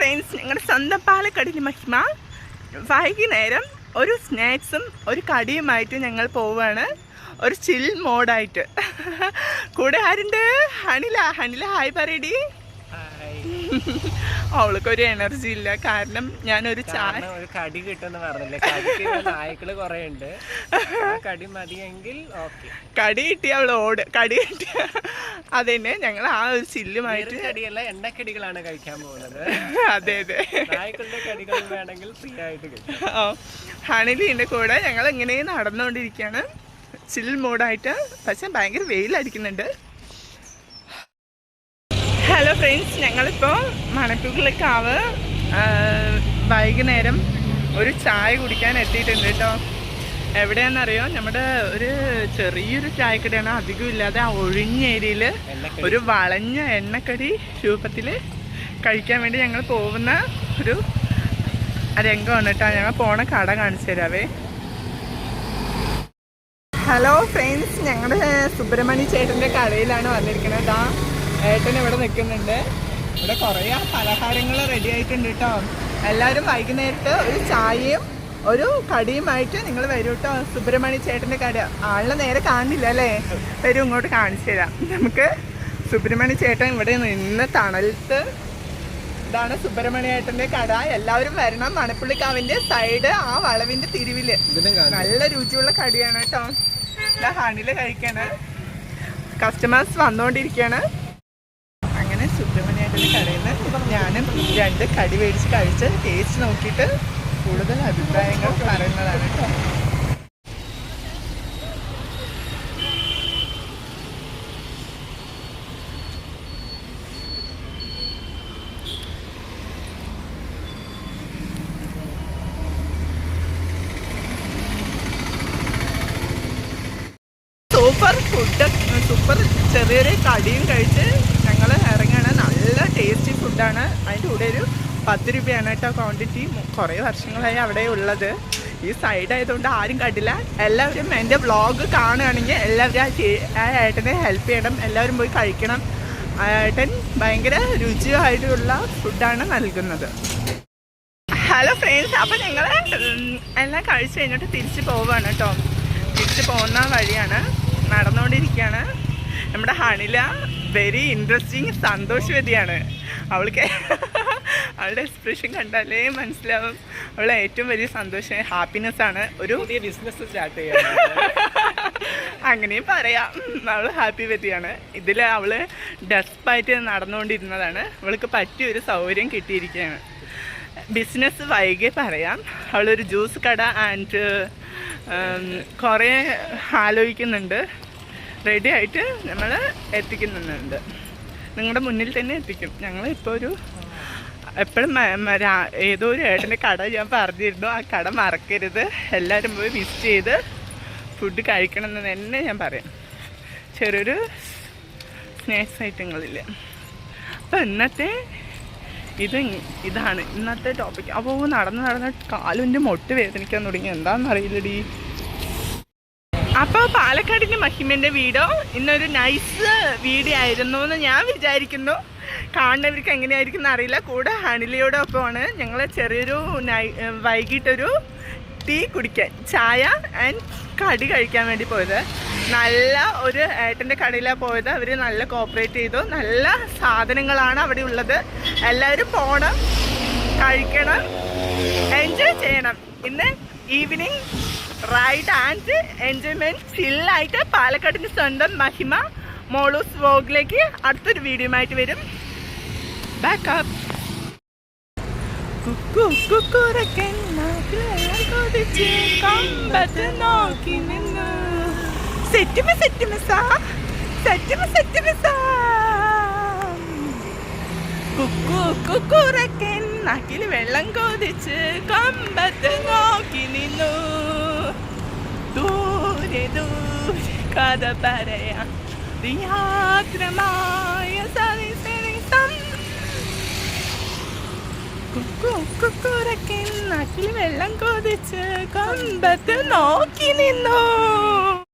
Friends, ഞങ്ങളുടെ സ്വന്തം പാലക്കാടിൻ്റെ മഹിമ. വൈകുന്നേരം ഒരു സ്നാക്സും ഒരു കടിയുമായിട്ട് ഞങ്ങൾ പോവുകയാണ്, ഒരു ചിൽ മോഡായിട്ട്. കൂടെ ആരുണ്ട്? ഹനില ഹായ് പറയടി. അവൾക്കൊരു എനർജി ഇല്ല, കാരണം ഞാനൊരു ചായ ഒരു കടി കിട്ടുമെന്ന് പറഞ്ഞില്ലേ. നായ്ക്കള് കുറെ ഉണ്ട്, കടി മതിയെങ്കിൽ ഓക്കെ. കടി കിട്ടിയ അവളോട്, കടി കിട്ടിയ അതന്നെ. ഞങ്ങൾ ആ ഒരു ചില്ലുമായിട്ട് കടിയല്ല, എണ്ണക്കടികളാണ് കഴിക്കാൻ പോകുന്നത്. അതെ അതെ, നായ്ക്കളുടെ കടികൾ വേണമെങ്കിൽ ഫ്രീ ആയിട്ട് കിട്ടും. ഹണിലിൻ്റെ കൂടെ ഞങ്ങൾ ഇങ്ങനെ നടന്നുകൊണ്ടിരിക്കുകയാണ്, ചിൽ മോഡായിട്ട്. പക്ഷെ ഭയങ്കര വെയിലടിക്കുന്നുണ്ട്. ഹലോ ഫ്രണ്ട്സ്, ഞങ്ങളിപ്പോൾ മണപ്പുള്ളിക്കാവ് വൈകുന്നേരം ഒരു ചായ കുടിക്കാൻ എത്തിയിട്ടുണ്ട് കേട്ടോ. എവിടെയാണെന്നറിയോ? നമ്മുടെ ഒരു ചെറിയൊരു ചായക്കടയാണ്, അധികം ഇല്ലാതെ ആ ഒഴിഞ്ഞ ഏരിയയിൽ ഒരു വളഞ്ഞ എണ്ണക്കടി രൂപത്തിൽ കഴിക്കാൻ വേണ്ടി ഞങ്ങൾ പോകുന്ന ഒരു രംഗമാണ് കേട്ടോ. ഞങ്ങൾ പോണ കട കാണിച്ചു തരാവേ. ഹലോ ഫ്രണ്ട്സ്, ഞങ്ങളുടെ സുബ്രഹ്മണ്യ ചേട്ടൻ്റെ കടയിലാണ് വന്നിരിക്കുന്നത്. ഏട്ടൻ ഇവിടെ നിൽക്കുന്നുണ്ട്. ഇവിടെ കുറേ പലഹാരങ്ങൾ റെഡി ആയിട്ടുണ്ട് കേട്ടോ. എല്ലാവരും വൈകുന്നേരത്ത് ഒരു ചായയും ഒരു കടിയുമായിട്ട് നിങ്ങൾ വരും കേട്ടോ. സുബ്രഹ്മണ്യ ചേട്ടൻ്റെ കട. ആളിനെ നേരെ കാണില്ല അല്ലേ? വരും, ഇങ്ങോട്ട് കാണിച്ചു തരാം നമുക്ക്. സുബ്രഹ്മണ്യ ചേട്ടൻ ഇവിടെ നിന്ന് തണലത്ത്. ഇതാണ് സുബ്രഹ്മണ്യ ചേട്ടൻ്റെ കട. എല്ലാവരും വരണം. മണപ്പുള്ളിക്കാവിൻ്റെ സൈഡ് ആ വളവിൻ്റെ തിരിവില് നല്ല രുചിയുള്ള കടിയാണ് കേട്ടോ. ഇതാ ഹണില് കഴിക്കാണ്, കസ്റ്റമേഴ്സ് വന്നുകൊണ്ടിരിക്കുകയാണ്. അങ്ങനെ സുബ്രഹ്മണ്യേട്ടൻ്റെ കടയിൽ നിന്ന് ഞാനും 2 കടി മേടിച്ച് കഴിച്ച് ടേസ്റ്റ് നോക്കിയിട്ട് കൂടുതൽ അഭിപ്രായങ്ങൾ പറയുന്നതാണ് കേട്ടോ. സൂപ്പർ ഫുഡ്, സൂപ്പർ ചെറിയൊരു കടിയും കഴിച്ച് ഞങ്ങൾ ഇറങ്ങുകയാണ്. നല്ല ടേസ്റ്റി ഫുഡാണ്. അതിൻ്റെ കൂടെ ഒരു 10 രൂപയാണ് കേട്ടോ ക്വാണ്ടിറ്റി. കുറേ വർഷങ്ങളായി അവിടെ ഉള്ളത്. ഈ സൈഡായതുകൊണ്ട് ആരും കണ്ടില്ല. എല്ലാവരും എൻ്റെ വ്ളോഗ് കാണുകയാണെങ്കിൽ എല്ലാവരും ആ ഏട്ടനെ ഹെൽപ്പ് ചെയ്യണം, എല്ലാവരും പോയി കഴിക്കണം. ആ ഏട്ടൻ ഭയങ്കര രുചിയായിട്ടുള്ള ഫുഡാണ് നൽകുന്നത്. ഹലോ ഫ്രണ്ട്സ്, അപ്പോൾ ഞങ്ങൾ എല്ലാം കഴിച്ച് കഴിഞ്ഞിട്ട് തിരിച്ച് പോവുകയാണ് കേട്ടോ. തിരിച്ച് പോകുന്ന വഴിയാണ്, നടന്നുകൊണ്ടിരിക്കുകയാണ്. നമ്മുടെ ഹണില വെരി ഇൻട്രസ്റ്റിങ് സന്തോഷവതിയാണ്. അവൾക്ക് അവളുടെ എക്സ്പ്രഷൻ കണ്ടാലേ മനസ്സിലാവും അവൾ ഏറ്റവും വലിയ സന്തോഷം, ഹാപ്പിനെസ്സാണ്. ഒരു പുതിയ ബിസിനസ് സ്റ്റാർട്ട് ചെയ്യാൻ അങ്ങനെയും പറയാം. അവൾ ഹാപ്പി വ്യതിയാണ്. ഇതിൽ അവൾ ഡെസ്പായിട്ട് നടന്നുകൊണ്ടിരുന്നതാണ്. അവൾക്ക് പറ്റിയൊരു സൗകര്യം കിട്ടിയിരിക്കുകയാണ്. ബിസിനസ് വൈകി പറയാം. അവളൊരു ജ്യൂസ് കട ആൻഡ് കുറേ ആലോചിക്കുന്നുണ്ട്. റെഡി ആയിട്ട് നമ്മൾ എത്തിക്കുന്നുണ്ട്. നിങ്ങളുടെ മുന്നിൽ തന്നെ എത്തിക്കും. ഞങ്ങൾ ഇപ്പോൾ എപ്പോഴും ഏതോ ഒരു ഏട്ടൻ്റെ കട ഞാൻ പറഞ്ഞിരുന്നു, ആ കട മറക്കരുത്. എല്ലാവരും പോയി വിസിറ്റ് ചെയ്ത് ഫുഡ് കഴിക്കണമെന്ന് തന്നെ ഞാൻ പറയാം. ചെറിയൊരു സ്നാക്സ് ഐറ്റങ്ങളില്ല. അപ്പോൾ ഇതാണ് ഇന്നത്തെ ടോപ്പിക്. അപ്പോൾ നടന്ന് കാലിൻ്റെ മൊട്ട് വേദനിക്കാൻ തുടങ്ങി. എന്താണെന്നറിയില്ലടി. അപ്പോൾ പാലക്കാടിൻ്റെ മഹിമൻ്റെ വീഡിയോ ഇന്നൊരു നൈസ് വീഡിയോ ആയിരുന്നു എന്ന് ഞാൻ വിചാരിക്കുന്നു. കാണുന്നവർക്ക് എങ്ങനെയായിരിക്കും അറിയില്ല. കൂടെ ഹണിലയോടൊപ്പമാണ് ഞങ്ങൾ ചെറിയൊരു വൈകിട്ടൊരു ടീ കുടിക്കാൻ, ചായ ആൻഡ് കടി കഴിക്കാൻ വേണ്ടി പോയത്. നല്ല ഒരു ഏട്ടൻ്റെ കടയിലാണ് പോയത്. അവർ നല്ല കോപ്പറേറ്റ് ചെയ്തു. നല്ല സാധനങ്ങളാണ് അവിടെ ഉള്ളത്. എല്ലാവരും പോകണം, കഴിക്കണം, എൻജോയ് ചെയ്യണം. ഇന്ന് ഈവനിങ് റൈഡ് ആൻഡ് എൻജോയ്മെൻറ്റ് ചില്ലായിട്ട് പാലക്കാടിൻ്റെ സ്വന്തം മഹിമ മോളൂസ് വ്ലോഗിലേക്ക് അടുത്തൊരു വീഡിയോയുമായിട്ട് വരും. ബാക്കപ്പ് നാക്കിൽ വെള്ളം കൊതിച്ച് കമ്പത്ത് നോക്കി നിന്നു. ദൂരെ ദൂരെ കഥ പറയാം യാത്രമായ നാട്ടിൽ വെള്ളം കൊതിച്ച് കമ്പത്ത് നോക്കി നിന്നു.